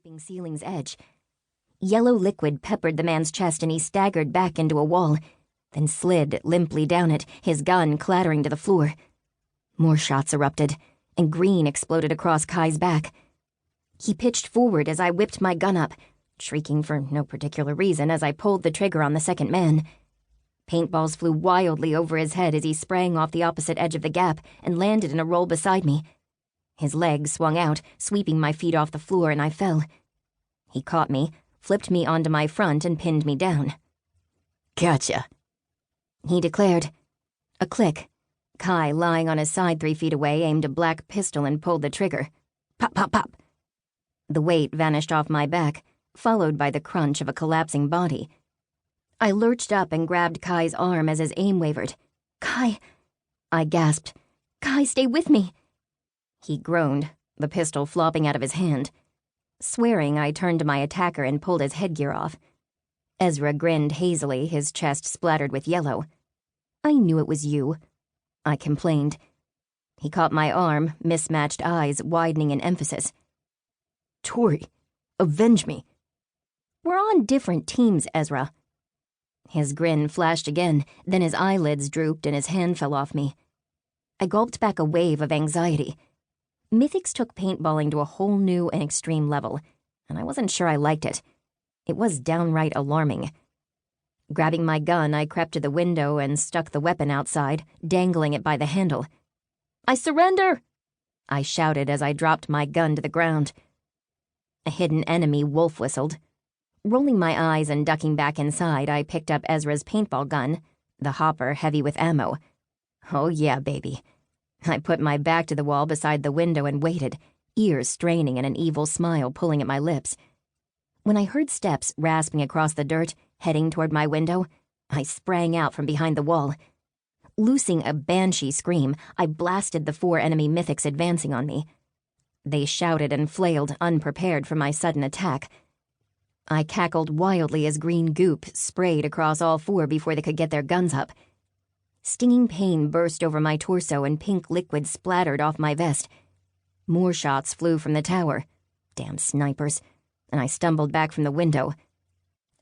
scraping ceiling's edge. Yellow liquid peppered the man's chest and he staggered back into a wall, then slid limply down it, his gun clattering to the floor. More shots erupted, and green exploded across Kai's back. He pitched forward as I whipped my gun up, shrieking for no particular reason as I pulled the trigger on the second man. Paintballs flew wildly over his head as he sprang off the opposite edge of the gap and landed in a roll beside me. His legs swung out, sweeping my feet off the floor, and I fell. He caught me, flipped me onto my front, and pinned me down. "Gotcha," he declared. A click. Kai, lying on his side 3 feet away, aimed a black pistol and pulled the trigger. Pop, pop, pop. The weight vanished off my back, followed by the crunch of a collapsing body. I lurched up and grabbed Kai's arm as his aim wavered. "Kai," I gasped. "Kai, stay with me." He groaned, the pistol flopping out of his hand. Swearing, I turned to my attacker and pulled his headgear off. Ezra grinned hazily, his chest splattered with yellow. "I knew it was you," I complained. He caught my arm, mismatched eyes widening in emphasis. "Tori, avenge me." "We're on different teams, Ezra." His grin flashed again, then his eyelids drooped and his hand fell off me. I gulped back a wave of anxiety. Mythics took paintballing to a whole new and extreme level, and I wasn't sure I liked it. It was downright alarming. Grabbing my gun, I crept to the window and stuck the weapon outside, dangling it by the handle. "I surrender!" I shouted as I dropped my gun to the ground. A hidden enemy wolf whistled. Rolling my eyes and ducking back inside, I picked up Ezra's paintball gun, the hopper heavy with ammo. Oh yeah, baby. I put my back to the wall beside the window and waited, ears straining and an evil smile pulling at my lips. When I heard steps rasping across the dirt, heading toward my window, I sprang out from behind the wall. Loosing a banshee scream, I blasted the 4 enemy mythics advancing on me. They shouted and flailed, unprepared for my sudden attack. I cackled wildly as green goop sprayed across all 4 before they could get their guns up. Stinging pain burst over my torso and pink liquid splattered off my vest. More shots flew from the tower. Damn snipers. And I stumbled back from the window.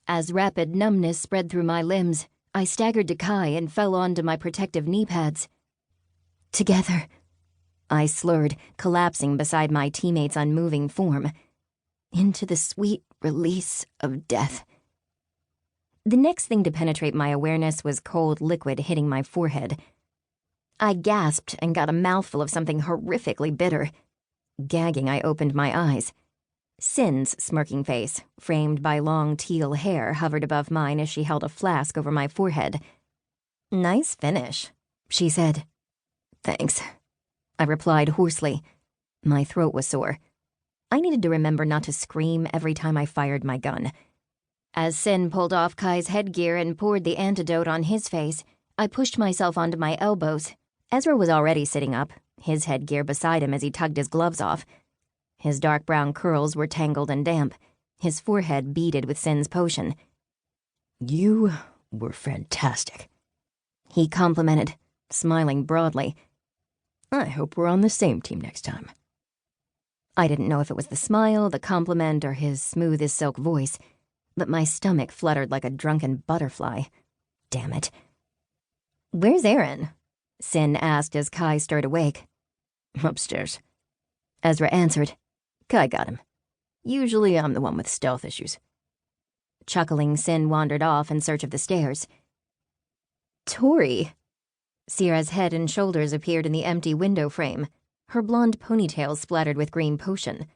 As rapid numbness spread through my limbs, I staggered to Kai and fell onto my protective knee pads. "Together," I slurred, collapsing beside my teammate's unmoving form. Into the sweet release of death. The next thing to penetrate my awareness was cold liquid hitting my forehead. I gasped and got a mouthful of something horrifically bitter. Gagging, I opened my eyes. Sin's smirking face, framed by long teal hair, hovered above mine as she held a flask over my forehead. "Nice finish," she said. "Thanks," I replied hoarsely. My throat was sore. I needed to remember not to scream every time I fired my gun. As Sin pulled off Kai's headgear and poured the antidote on his face, I pushed myself onto my elbows. Ezra was already sitting up, his headgear beside him as he tugged his gloves off. His dark brown curls were tangled and damp, his forehead beaded with Sin's potion. "You were fantastic," he complimented, smiling broadly. "I hope we're on the same team next time." I didn't know if it was the smile, the compliment, or his smooth-as-silk voice, but my stomach fluttered like a drunken butterfly. Damn it. "Where's Aaron?" Sin asked as Kai stirred awake. "Upstairs," Ezra answered. "Kai got him. Usually I'm the one with stealth issues." Chuckling, Sin wandered off in search of the stairs. "Tori." Sierra's head and shoulders appeared in the empty window frame, her blonde ponytail splattered with green potion.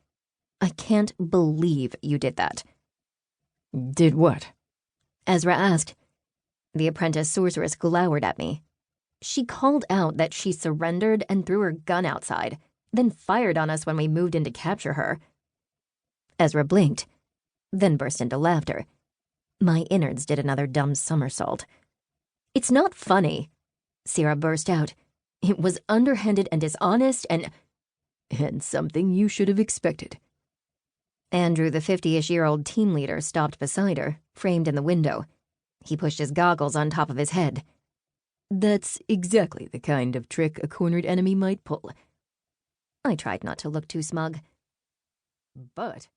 "I can't believe you did that." "Did what?" Ezra asked. The apprentice sorceress glowered at me. "She called out that she surrendered and threw her gun outside, then fired on us when we moved in to capture her." Ezra blinked, then burst into laughter. My innards did another dumb somersault. "It's not funny," Sierra burst out. "It was underhanded and dishonest and something you should have expected." Andrew, the 50-ish-year-old team leader, stopped beside her, framed in the window. He pushed his goggles on top of his head. "That's exactly the kind of trick a cornered enemy might pull." I tried not to look too smug. "But